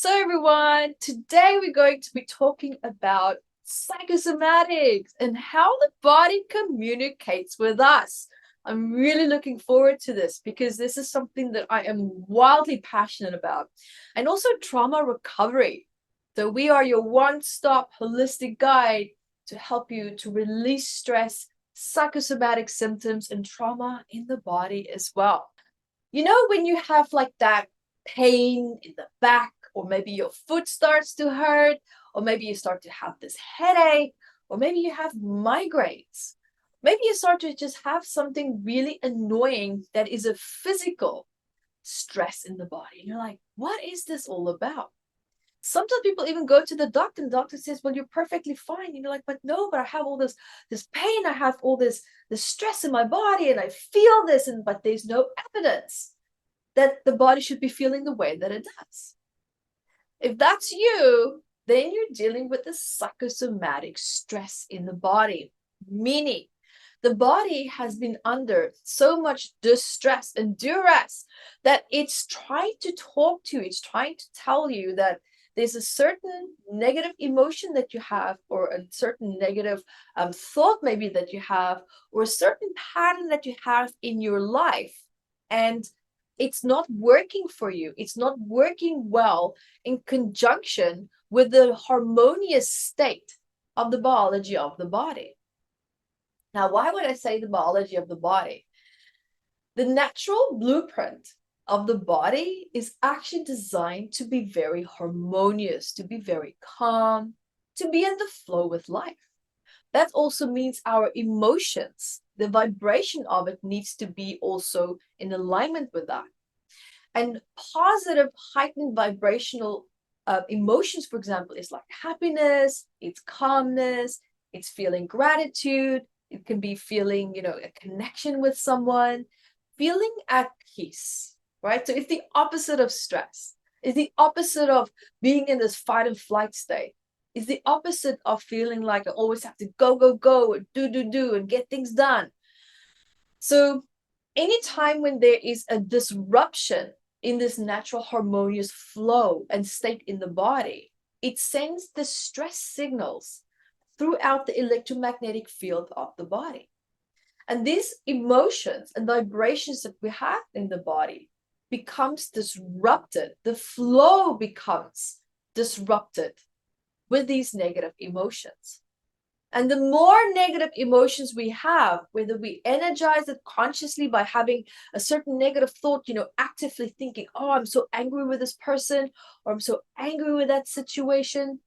So everyone, today we're going to be talking about psychosomatics and how the body communicates with us. I'm really looking forward to this because this is something that I am wildly passionate about. And also trauma recovery. So we are your one-stop holistic guide to help you to release stress, psychosomatic symptoms, and trauma in the body as well. You know, when you have like that pain in the back, or maybe your foot starts to hurt, or maybe you start to have this headache, or maybe you have migraines. Maybe you start to just have something really annoying that is a physical stress in the body. And you're like, what is this all about? Sometimes people even go to the doctor and the doctor says, well, you're perfectly fine. And you're like, but no, but I have all this pain. I have all this stress in my body and I feel this, but there's no evidence that the body should be feeling the way that it does. If that's you, then you're dealing with the psychosomatic stress in the body, meaning the body has been under so much distress and duress that it's trying to talk to you, it's trying to tell you that there's a certain negative emotion that you have, or a certain negative thought maybe that you have, or a certain pattern that you have in your life. And it's not working for you. It's not working well in conjunction with the harmonious state of the biology of the body. Now, why would I say the biology of the body? The natural blueprint of the body is actually designed to be very harmonious, to be very calm, to be in the flow with life. That also means our emotions, the vibration of it needs to be also in alignment with that. And positive, heightened vibrational emotions, for example, is like happiness, it's calmness, it's feeling gratitude, it can be feeling, a connection with someone, feeling at peace, right? So it's the opposite of stress. It's the opposite of being in this fight and flight state. It's the opposite of feeling like I always have to go, go, go, and do, and get things done. So anytime when there is a disruption in this natural harmonious flow and state in the body, it sends the stress signals throughout the electromagnetic field of the body. And these emotions and vibrations that we have in the body becomes disrupted. The flow becomes disrupted with these negative emotions. And the more negative emotions we have, whether we energize it consciously by having a certain negative thought, actively thinking, oh, I'm so angry with this person, or I'm so angry with that situation.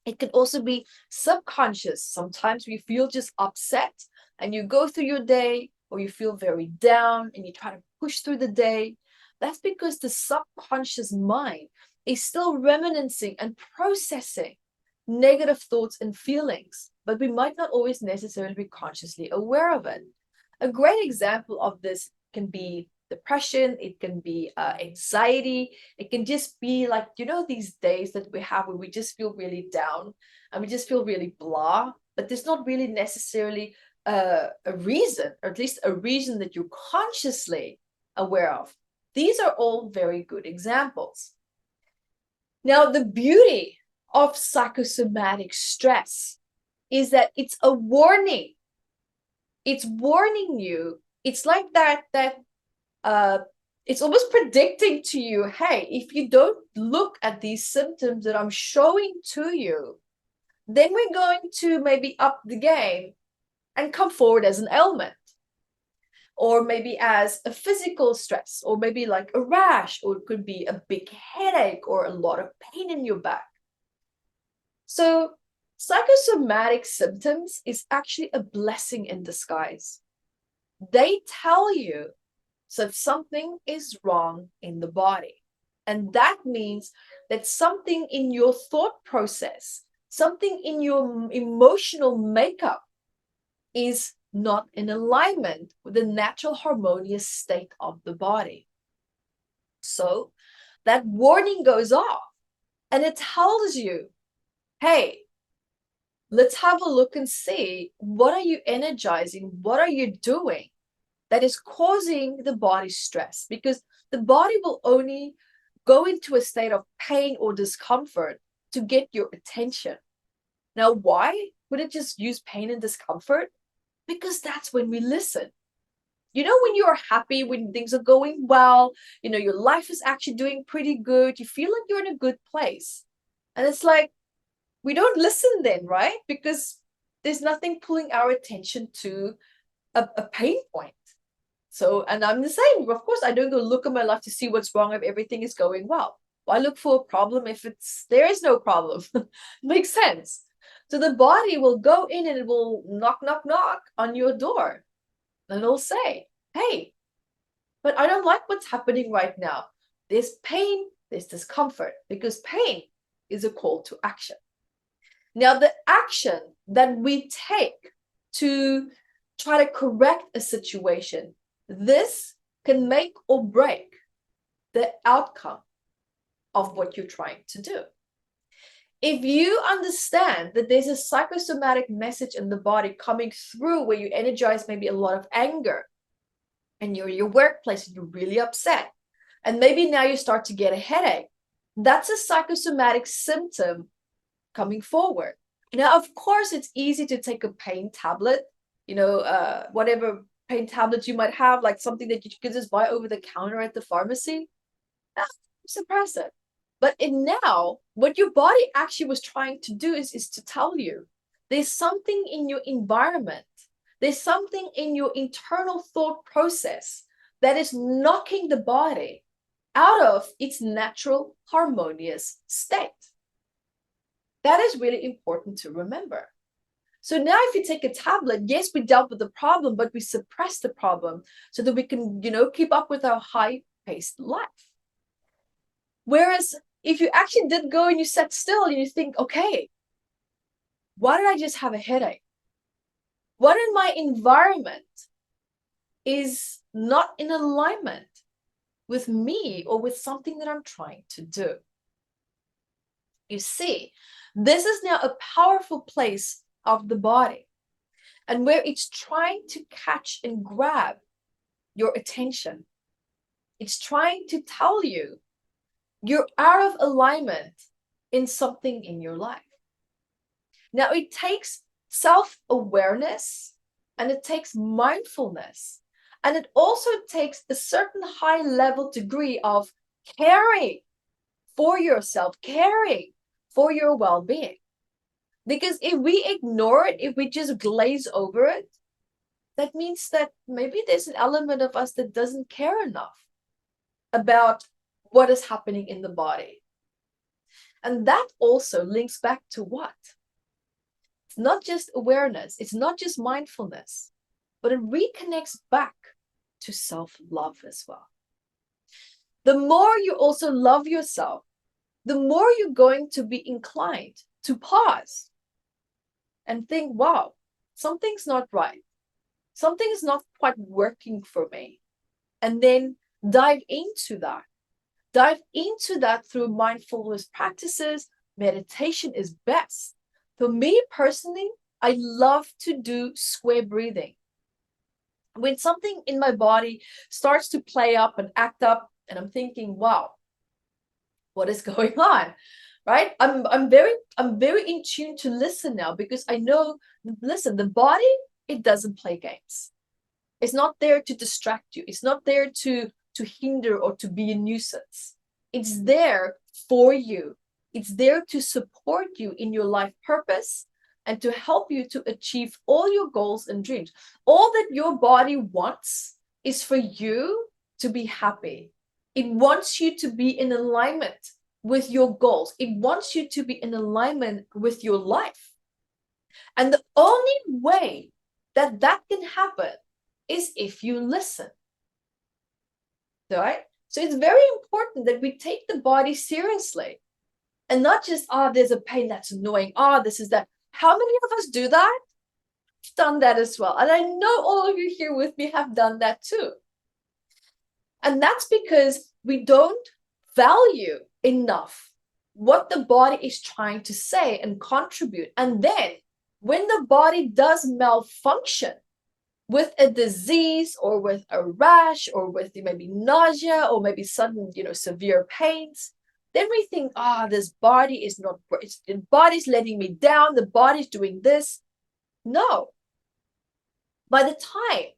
It can also be subconscious. Sometimes we feel just upset and you go through your day, or you feel very down and you try to push through the day. That's because the subconscious mind is still reminiscing and processing negative thoughts and feelings, but we might not always necessarily be consciously aware of it. A great example of this can be depression, it can be anxiety, it can just be like, these days that we have where we just feel really down and we just feel really blah, but there's not really necessarily a reason, or at least a reason that you're consciously aware of. These are all very good examples. Now, the beauty of psychosomatic stress is that it's a warning. It's warning you. It's like that it's almost predicting to you, hey, if you don't look at these symptoms that I'm showing to you, then we're going to maybe up the game and come forward as an ailment, or maybe as a physical stress, or maybe like a rash, or it could be a big headache or a lot of pain in your back. So psychosomatic symptoms is actually a blessing in disguise. They tell you that something is wrong in the body. And that means that something in your thought process, something in your emotional makeup is not in alignment with the natural harmonious state of the body. So that warning goes off and it tells you, hey, let's have a look and see, what are you energizing? What are you doing that is causing the body stress? Because the body will only go into a state of pain or discomfort to get your attention. Now, why would it just use pain and discomfort? Because that's when we listen. You know, when you're happy, when things are going well, you know, your life is actually doing pretty good, you feel like you're in a good place. And it's like, we don't listen then, right? Because there's nothing pulling our attention to a pain point. So, and I'm the same. Of course, I don't go look at my life to see what's wrong if everything is going well. Why look for a problem if there is no problem? Makes sense. So the body will go in and it will knock, knock, knock on your door. And it'll say, hey, but I don't like what's happening right now. There's pain, there's discomfort, because pain is a call to action. Now, the action that we take to try to correct a situation, this can make or break the outcome of what you're trying to do. If you understand that there's a psychosomatic message in the body coming through where you energize maybe a lot of anger, and you're in your workplace and you're really upset, and maybe now you start to get a headache, that's a psychosomatic symptom coming forward. Now, of course, it's easy to take a pain tablet, you know, whatever pain tablet you might have, like something that you can just buy over the counter at the pharmacy. Suppress it. But now, what your body actually was trying to do is to tell you there's something in your environment, there's something in your internal thought process that is knocking the body out of its natural harmonious state. That is really important to remember. So now if you take a tablet, yes, we dealt with the problem, but we suppress the problem so that we can, you know, keep up with our high-paced life. Whereas if you actually did go and you sat still and you think, okay, why did I just have a headache? What in my environment is not in alignment with me or with something that I'm trying to do? You see, this is now a powerful place of the body, and where it's trying to catch and grab your attention. It's trying to tell you you're out of alignment in something in your life. Now, it takes self-awareness, and it takes mindfulness, and it also takes a certain high-level degree of caring for yourself, caring for your well-being. Because if we ignore it, if we just glaze over it, that means that maybe there's an element of us that doesn't care enough about what is happening in the body. And that also links back to what? It's not just awareness, it's not just mindfulness, but it reconnects back to self-love as well. The more you also love yourself, the more you're going to be inclined to pause and think, wow, something's not right. Something is not quite working for me. And then dive into that. Dive into that through mindfulness practices. Meditation is best. For me personally, I love to do square breathing. When something in my body starts to play up and act up, and I'm thinking, wow, what is going on? Right? I'm very in tune to listen now, because I know, listen, the body, it doesn't play games. It's not there to distract you. It's not there to hinder or to be a nuisance. It's there for you. It's there to support you in your life purpose and to help you to achieve all your goals and dreams. All that your body wants is for you to be happy. It wants you to be in alignment with your goals. It wants you to be in alignment with your life. And the only way that that can happen is if you listen. Right? So it's very important that we take the body seriously and not just, there's a pain that's annoying. This is that. How many of us do that? I've done that as well. And I know all of you here with me have done that too. And that's because we don't value enough what the body is trying to say and contribute. And then when the body does malfunction, with a disease or with a rash or with maybe nausea or maybe sudden, severe pains, then we think, this body is not, the body's letting me down, the body's doing this. No. By the time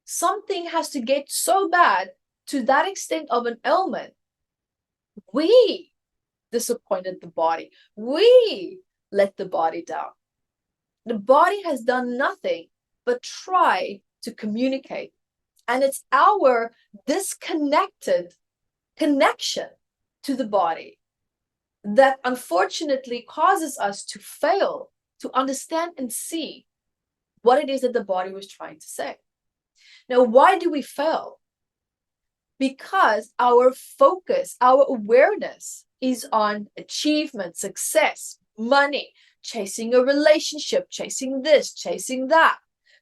something has to get so bad to that extent of an ailment, we disappointed the body. We let the body down. The body has done nothing but try to communicate. And it's our disconnected connection to the body that unfortunately causes us to fail to understand and see what it is that the body was trying to say. Now, why do we fail? Because our focus, our awareness is on achievement, success, money, chasing a relationship, chasing this, chasing that,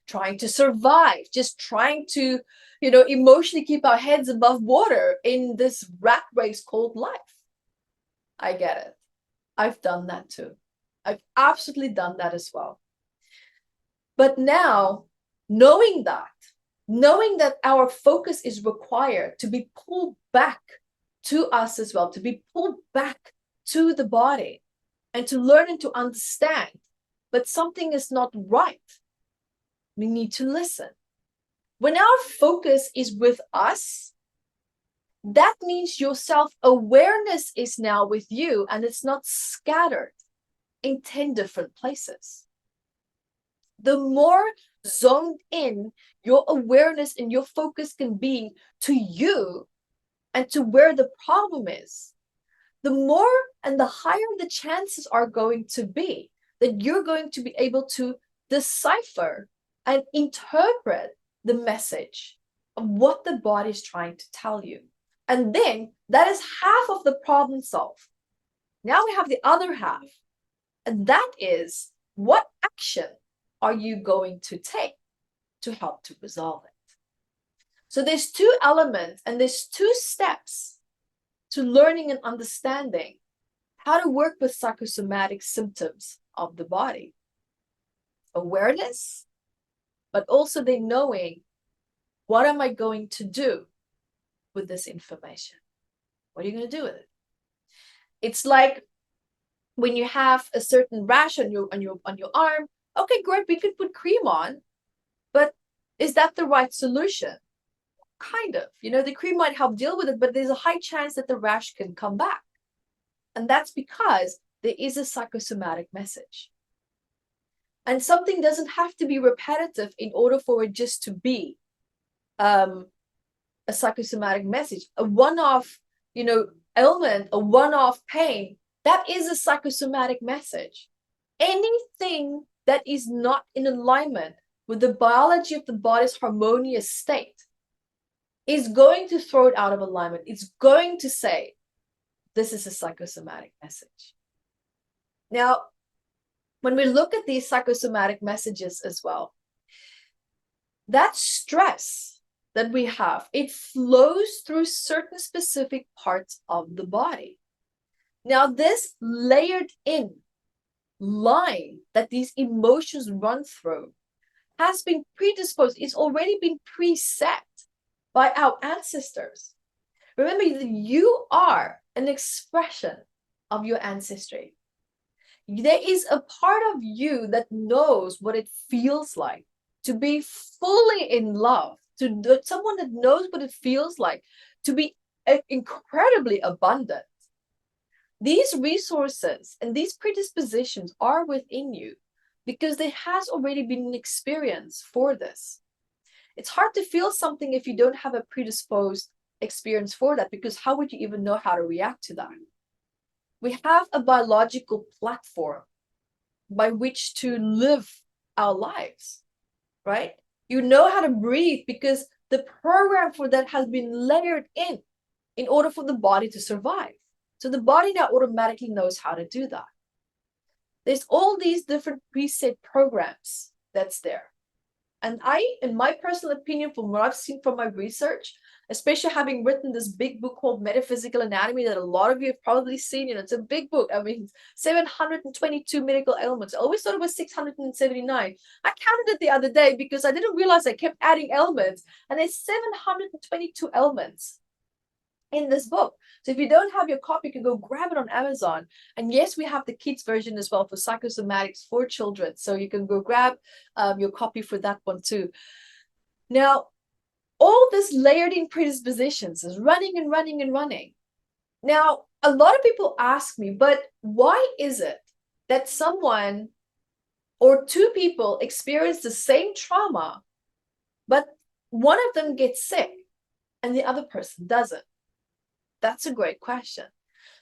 trying to survive, just trying to, emotionally keep our heads above water in this rat race called life. I get it. I've done that too. I've absolutely done that as well. But now, knowing that our focus is required to be pulled back to us as well, to be pulled back to the body and to learn and to understand, but something is not right. We need to listen. When our focus is with us, that means your self-awareness is now with you and it's not scattered in 10 different places. The more zoned in your awareness and your focus can be to you and to where the problem is, the more and the higher the chances are going to be that you're going to be able to decipher and interpret the message of what the body is trying to tell you. And then that is half of the problem solved. Now we have the other half, and that is, what action are you going to take to help to resolve it? So there's two elements and there's two steps to learning and understanding how to work with psychosomatic symptoms of the body. Awareness, but also the knowing, what am I going to do with this information? What are you going to do with it? It's like when you have a certain rash on your arm. Okay, great, we could put cream on, but is that the right solution? Kind of. The cream might help deal with it, but there's a high chance that the rash can come back. And that's because there is a psychosomatic message. And something doesn't have to be repetitive in order for it just to be a psychosomatic message. A one-off, ailment, a one-off pain, that is a psychosomatic message. Anything that is not in alignment with the biology of the body's harmonious state is going to throw it out of alignment. It's going to say, this is a psychosomatic message. Now, when we look at these psychosomatic messages as well, that stress that we have, it flows through certain specific parts of the body. Now, this layered in line that these emotions run through has been predisposed, it's already been preset by our ancestors. Remember, you are an expression of your ancestry. There is a part of you that knows what it feels like to be fully in love, to someone that knows what it feels like to be incredibly abundant. These resources and these predispositions are within you because there has already been an experience for this. It's hard to feel something if you don't have a predisposed experience for that, because how would you even know how to react to that? We have a biological platform by which to live our lives, right? You know how to breathe because the program for that has been layered in order for the body to survive. So the body now automatically knows how to do that. There's all these different preset programs that's there. And in my personal opinion, from what I've seen from my research, especially having written this big book called Metaphysical Anatomy that a lot of you have probably seen, it's a big book. I mean, 722 medical ailments. I always thought it was 679. I counted it the other day because I didn't realize I kept adding ailments, and there's 722 ailments in this book. So if you don't have your copy, you can go grab it on Amazon. And yes, we have the kids version as well for psychosomatics for children. So you can go grab your copy for that one too. Now, all this layered in predispositions is running and running and running. Now, a lot of people ask me, but why is it that someone or two people experience the same trauma, but one of them gets sick and the other person doesn't? That's a great question,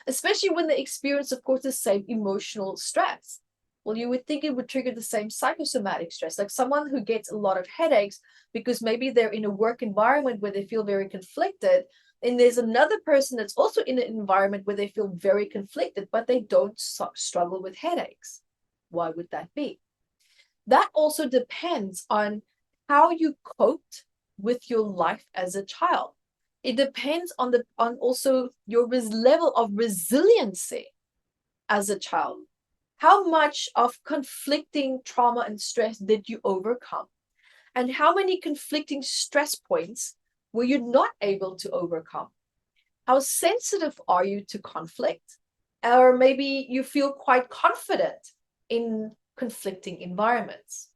especially when they experience, of course, the same emotional stress. Well, you would think it would trigger the same psychosomatic stress, like someone who gets a lot of headaches because maybe they're in a work environment where they feel very conflicted. And there's another person that's also in an environment where they feel very conflicted, but they don't struggle with headaches. Why would that be? That also depends on how you coped with your life as a child. It depends on also your level of resiliency as a child. How much of conflicting trauma and stress did you overcome? And how many conflicting stress points were you not able to overcome? How sensitive are you to conflict? Or maybe you feel quite confident in conflicting environments.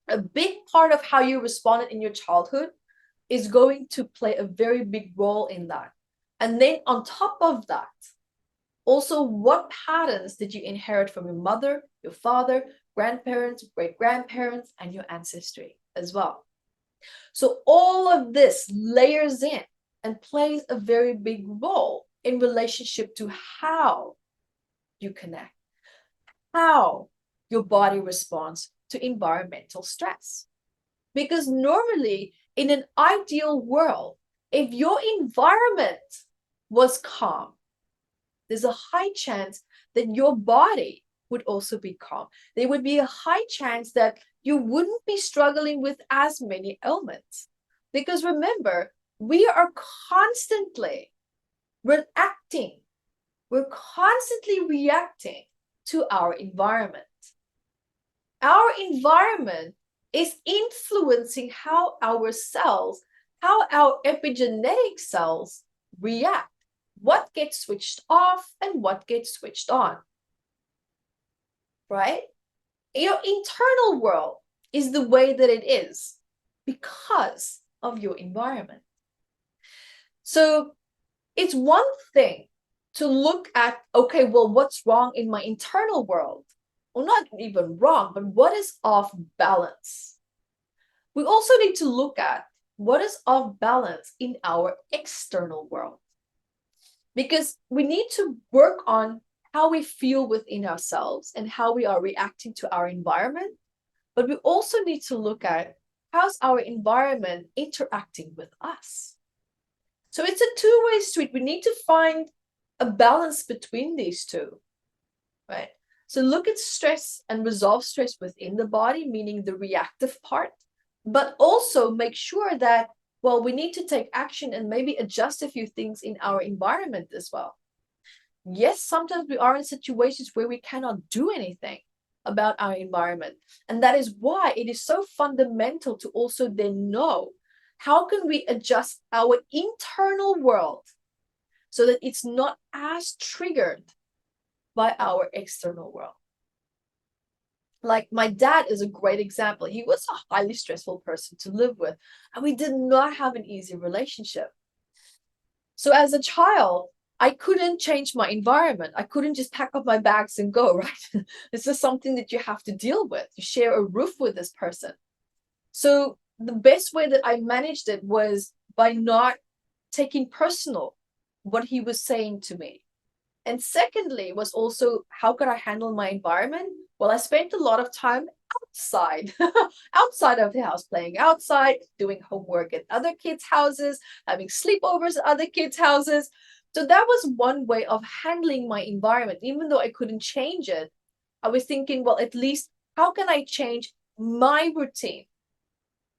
A big part of how you responded in your childhood is going to play a very big role in that. And then on top of that, also, what patterns did you inherit from your mother, your father, grandparents, great-grandparents, and your ancestry as well? So all of this layers in and plays a very big role in relationship to how you connect, how your body responds to environmental stress. Because normally, in an ideal world, if your environment was calm, there's a high chance that your body would also be calm. There would be a high chance that you wouldn't be struggling with as many ailments. Because remember, we are constantly reacting. We're constantly reacting to our environment. Our environment is influencing how our cells, how our epigenetic cells react, what gets switched off and what gets switched on, right? Your internal world is the way that it is because of your environment. So it's one thing to look at, okay, well, what's wrong in my internal world? Well, not even wrong, but what is off balance? We also need to look at what is off balance in our external world. Because we need to work on how we feel within ourselves and how we are reacting to our environment. But we also need to look at how's our environment interacting with us. So it's a two-way street. We need to find a balance between these two, right? So look at stress and resolve stress within the body, meaning the reactive part, but also make sure that, well, we need to take action and maybe adjust a few things in our environment as well. Yes, sometimes we are in situations where we cannot do anything about our environment. And that is why it is so fundamental to also then know how can we adjust our internal world so that it's not as triggered by our external world. Like my dad is a great example. He was a highly stressful person to live with, and we did not have an easy relationship. So as a child, I couldn't change my environment. I couldn't just pack up my bags and go, right? This is something that you have to deal with. You share a roof with this person. So the best way that I managed it was by not taking personal what he was saying to me. And secondly was also, how could I handle my environment? Well, I spent a lot of time outside, outside of the house, playing outside, doing homework at other kids' houses, having sleepovers at other kids' houses. So that was one way of handling my environment. Even though I couldn't change it, I was thinking, well, at least how can I change my routine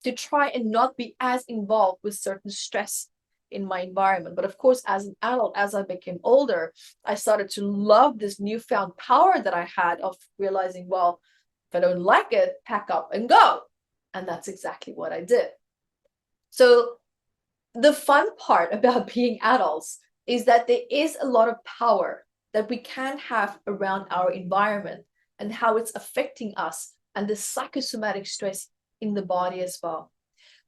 to try and not be as involved with certain stress in my environment. But of course, as an adult, as I became older, I started to love this newfound power that I had of realizing, well, if I don't like it, pack up and go. And that's exactly what I did. So the fun part about being adults is that there is a lot of power that we can have around our environment and how it's affecting us and the psychosomatic stress in the body as well.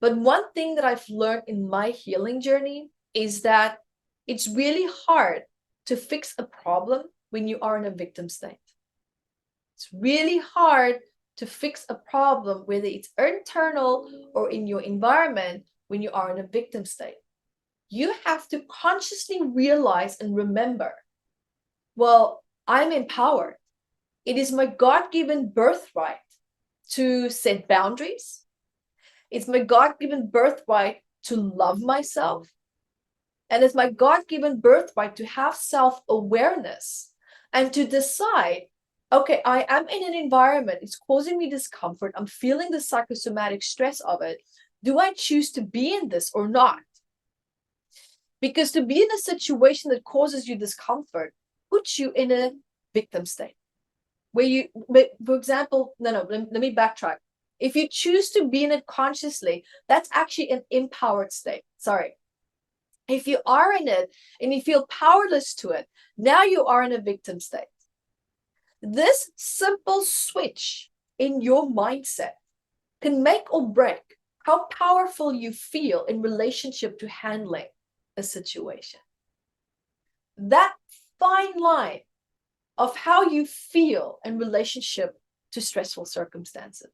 But one thing that I've learned in my healing journey is that it's really hard to fix a problem when you are in a victim state. It's really hard to fix a problem, whether it's internal or in your environment, when you are in a victim state. You have to consciously realize and remember, well, I'm empowered. It is my God-given birthright to set boundaries. It's my God-given birthright to love myself. And it's my God-given birthright to have self-awareness and to decide, okay, I am in an environment, it's causing me discomfort, I'm feeling the psychosomatic stress of it. Do I choose to be in this or not? Because to be in a situation that causes you discomfort puts you in a victim state. Where you, for example, let me backtrack. If you choose to be in it consciously, that's actually an empowered state. Sorry. If you are in it and you feel powerless to it, now you are in a victim state. This simple switch in your mindset can make or break how powerful you feel in relationship to handling a situation. That fine line of how you feel in relationship to stressful circumstances.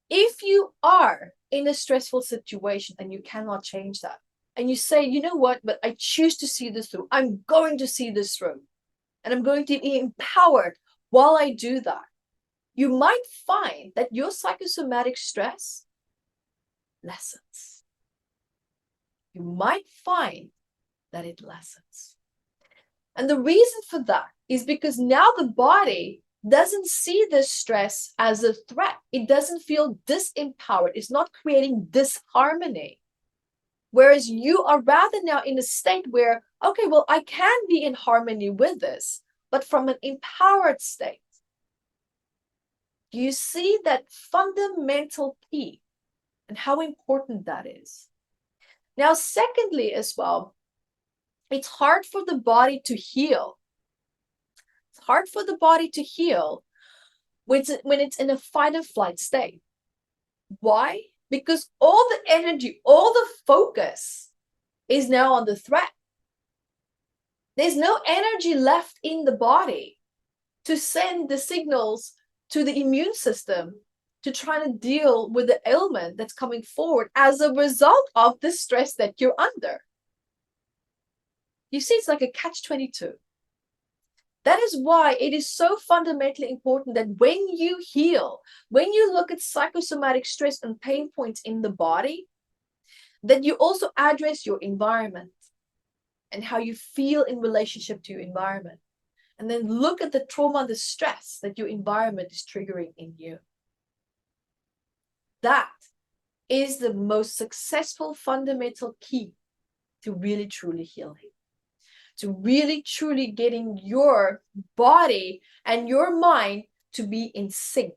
If you are in a stressful situation and you cannot change that, and you say, you know what, but I choose to see this through, I'm going to see this through, and I'm going to be empowered while I do that, you might find that your psychosomatic stress lessens. You might find that it lessens. And the reason for that is because now the body doesn't see this stress as a threat. It doesn't feel disempowered. It's not creating disharmony. Whereas you are rather now in a state where, okay, well, I can be in harmony with this, but from an empowered state. Do you see that fundamental key and how important that is? Now, secondly, as well, it's hard for the body to heal. It's hard for the body to heal when it's in a fight or flight state. Why? Because all the energy, all the focus is now on the threat. There's no energy left in the body to send the signals to the immune system to try to deal with the ailment that's coming forward as a result of the stress that you're under. You see, it's like a catch-22. That is why it is so fundamentally important that when you heal, when you look at psychosomatic stress and pain points in the body, that you also address your environment and how you feel in relationship to your environment. And then look at the trauma and the stress that your environment is triggering in you. That is the most successful fundamental key to really truly healing. To really truly getting your body and your mind to be in sync.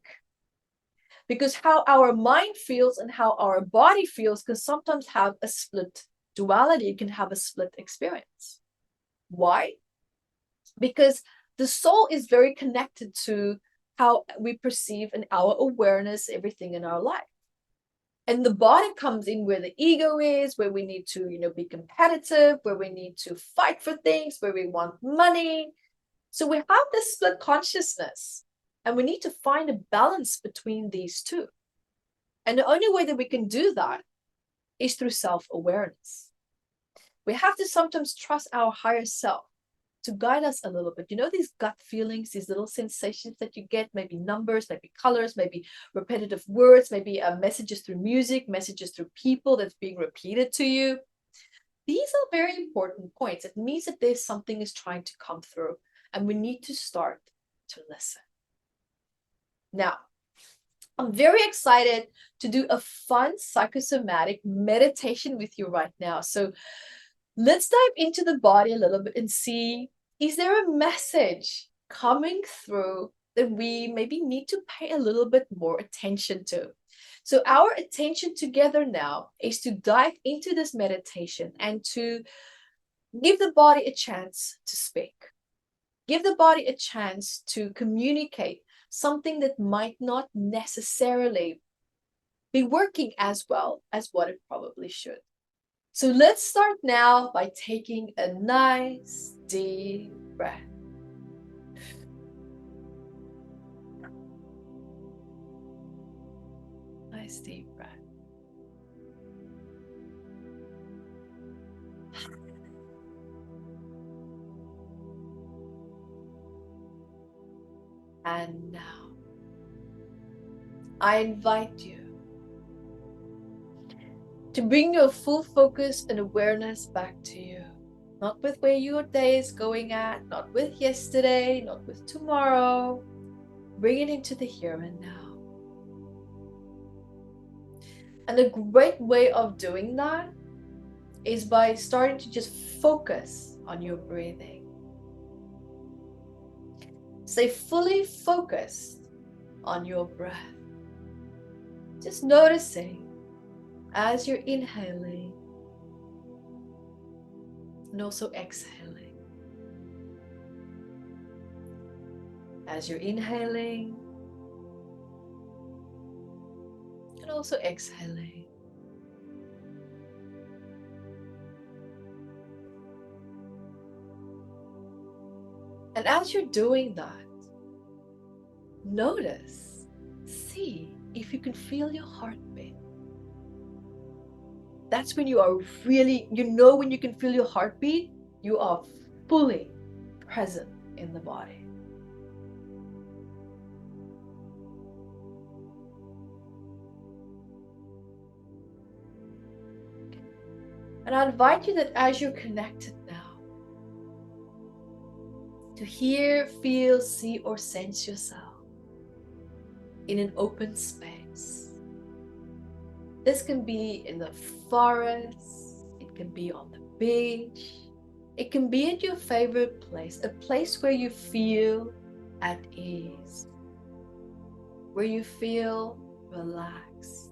Because how our mind feels and how our body feels can sometimes have a split duality. It can have a split experience. Why? Because the soul is very connected to how we perceive and our awareness, everything in our life. And the body comes in where the ego is, where we need to, be competitive, where we need to fight for things, where we want money. So we have this split consciousness, and we need to find a balance between these two. And the only way that we can do that is through self-awareness. We have to sometimes trust our higher self to guide us a little bit. These gut feelings, these little sensations that you get, maybe numbers, maybe colors, maybe repetitive words, maybe messages through music, messages through people that's being repeated to you. These are very important points. It means that there's something is trying to come through, and we need to start to listen. Now, I'm very excited to do a fun psychosomatic meditation with you right now. So let's dive into the body a little bit and see, is there a message coming through that we maybe need to pay a little bit more attention to? So our attention together now is to dive into this meditation and to give the body a chance to speak. Give the body a chance to communicate something that might not necessarily be working as well as what it probably should. So let's start now by taking a nice deep breath. Nice deep breath. And now, I invite you to bring your full focus and awareness back to you. Not with where your day is going at, not with yesterday, not with tomorrow. Bring it into the here and now. And a great way of doing that is by starting to just focus on your breathing. Stay fully focused on your breath. Just noticing as you're inhaling and also exhaling. As you're inhaling and also exhaling. And as you're doing that, notice, see if you can feel your heartbeat. That's when you are really, when you can feel your heartbeat, you are fully present in the body. And I invite you that as you're connected now, to hear, feel, see, or sense yourself in an open space. This can be in the forest, it can be on the beach, it can be at your favorite place, a place where you feel at ease, where you feel relaxed.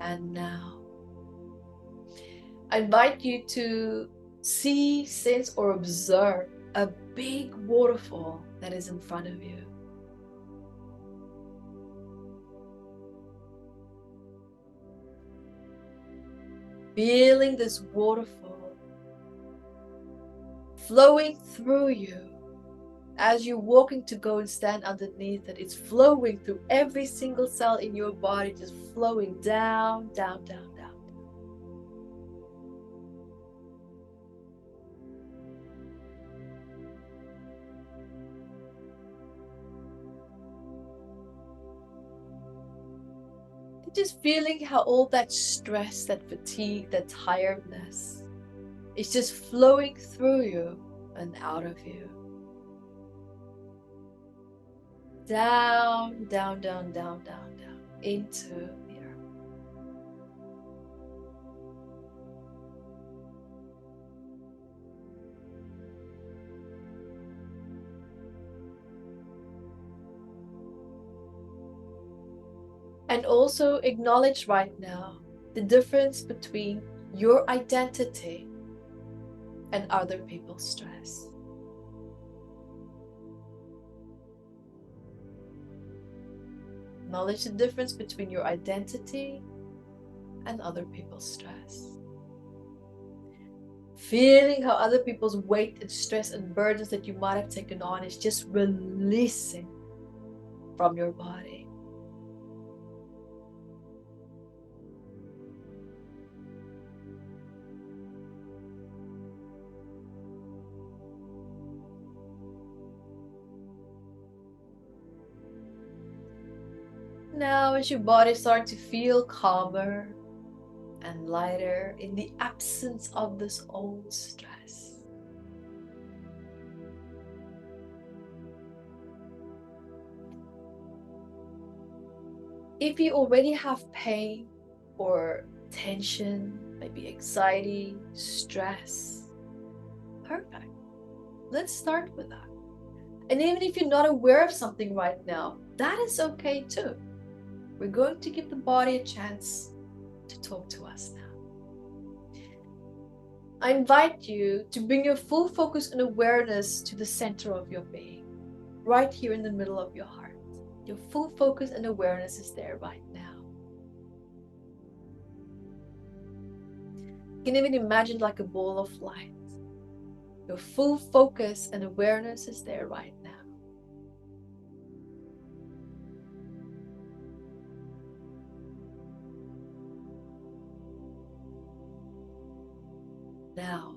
And now, I invite you to see, sense, or observe a big waterfall that is in front of you. Feeling this waterfall flowing through you as you're walking to go and stand underneath it. It's flowing through every single cell in your body, just flowing down, down, down, down. And just feeling how all that stress, that fatigue, that tiredness is just flowing through you and out of you. Down, down, down, down, down, down, into the earth. And also acknowledge right now the difference between your identity and other people's stress. Acknowledge the difference between your identity and other people's stress. Feeling how other people's weight and stress and burdens that you might have taken on is just releasing from your body. Now, as your body starts to feel calmer and lighter in the absence of this old stress, if you already have pain or tension, maybe anxiety, stress, perfect. Let's start with that. And even if you're not aware of something right now, that is okay too. We're going to give the body a chance to talk to us now. I invite you to bring your full focus and awareness to the center of your being, right here in the middle of your heart. Your full focus and awareness is there right now. You can even imagine like a ball of light. Your full focus and awareness is there right now. Now,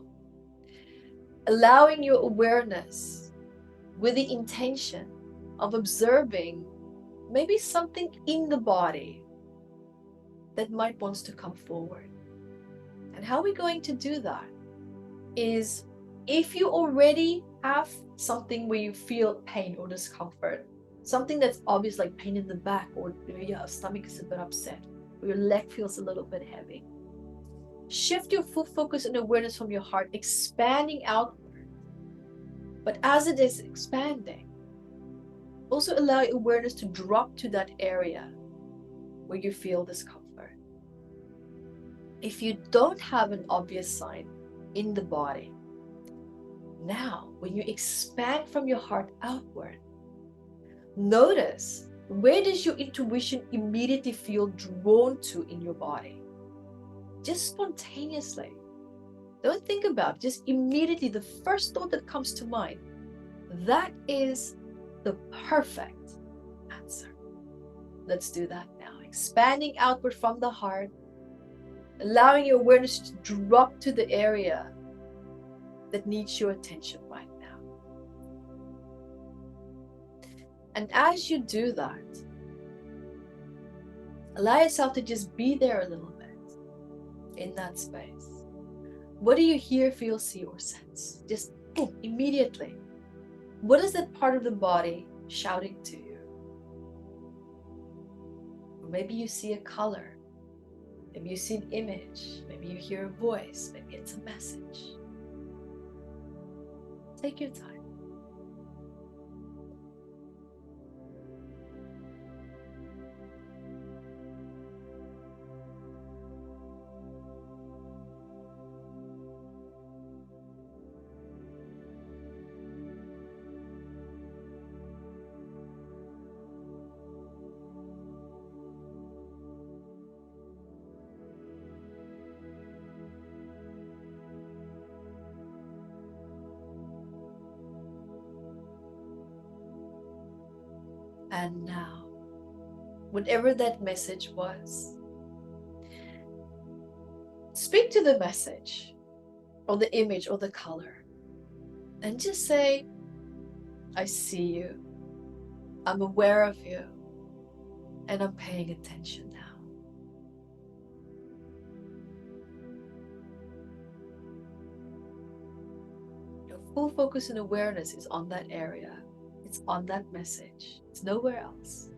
allowing your awareness with the intention of observing maybe something in the body that might wants to come forward. And how we're going to do that is, if you already have something where you feel pain or discomfort, something that's obvious like pain in the back, or your stomach is a bit upset, or your leg feels a little bit heavy, shift your full focus and awareness from your heart, expanding outward. But as it is expanding, also allow your awareness to drop to that area where you feel discomfort. If you don't have an obvious sign in the body, now when you expand from your heart outward, notice, where does your intuition immediately feel drawn to in your body? Just spontaneously. Don't think about it. Just immediately, the first thought that comes to mind, that is the perfect answer. Let's do that now. Expanding outward from the heart, allowing your awareness to drop to the area that needs your attention right now. And as you do that, allow yourself to just be there a little bit in that space. What do you hear, feel, see, or sense? Just boom, immediately. What is that part of the body shouting to you? Or maybe you see a color. Maybe you see an image. Maybe you hear a voice. Maybe it's a message. Take your time. And now, whatever that message was, speak to the message or the image or the color and just say, I see you, I'm aware of you, and I'm paying attention now. Your full focus and awareness is on that area. It's on that message. It's nowhere else.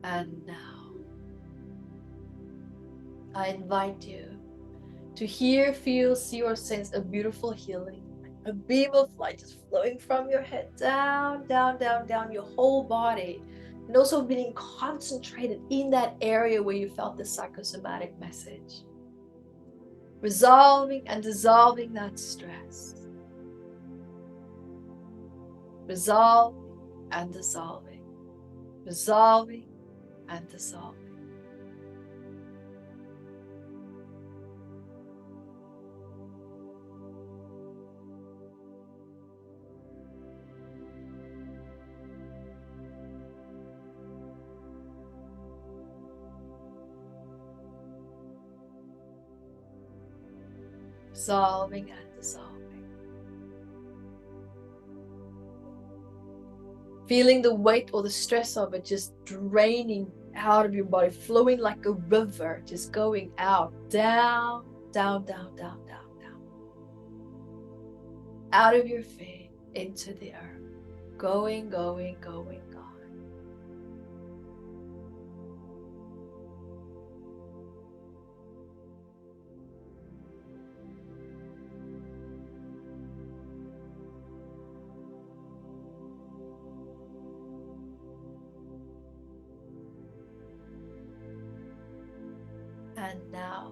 And now, I invite you to hear, feel, see, or sense a beautiful healing. A beam of light just flowing from your head down, down, down, down your whole body. And also being concentrated in that area where you felt the psychosomatic message. Resolving and dissolving that stress. Resolving and dissolving. Resolving and dissolving. dissolving and dissolving. Feeling the weight or the stress of it just draining out of your body, flowing like a river, just going out, down, down, down, down, down, down. Out of your feet, into the earth. Going, going, going, going. And now,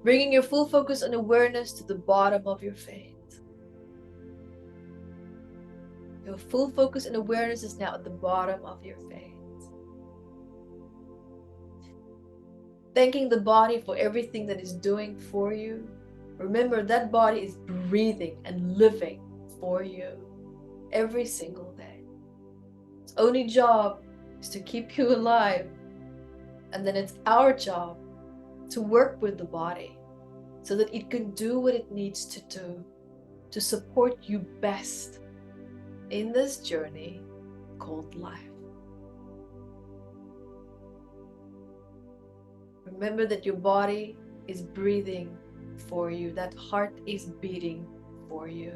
bringing your full focus and awareness to the bottom of your feet. Your full focus and awareness is now at the bottom of your feet. Thanking the body for everything that it's doing for you. Remember, that body is breathing and living for you every single day. Its only job is to keep you alive. And then it's our job to work with the body so that it can do what it needs to do to support you best in this journey called life. Remember that your body is breathing for you, that heart is beating for you.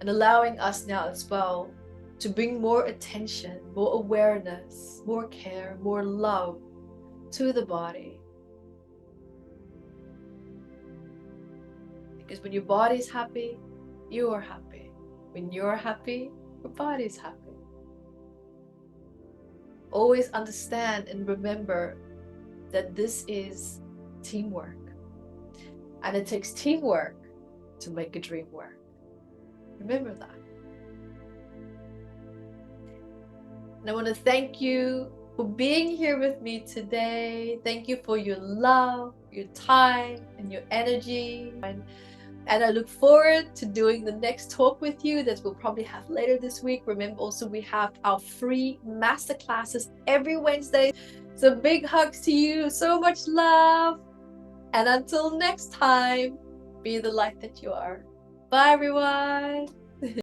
And allowing us now as well to bring more attention, more awareness, more care, more love to the body. Because when your body is happy, you are happy. When you're happy, your body is happy. Always understand and remember that this is teamwork. And it takes teamwork to make a dream work. Remember that. And I want to thank you for being here with me today. Thank you for your love, your time, and your energy. And I look forward to doing the next talk with you that we'll probably have later this week. Remember also, we have our free masterclasses every Wednesday. So big hugs to you, so much love. And until next time, be the light that you are. Bye everyone.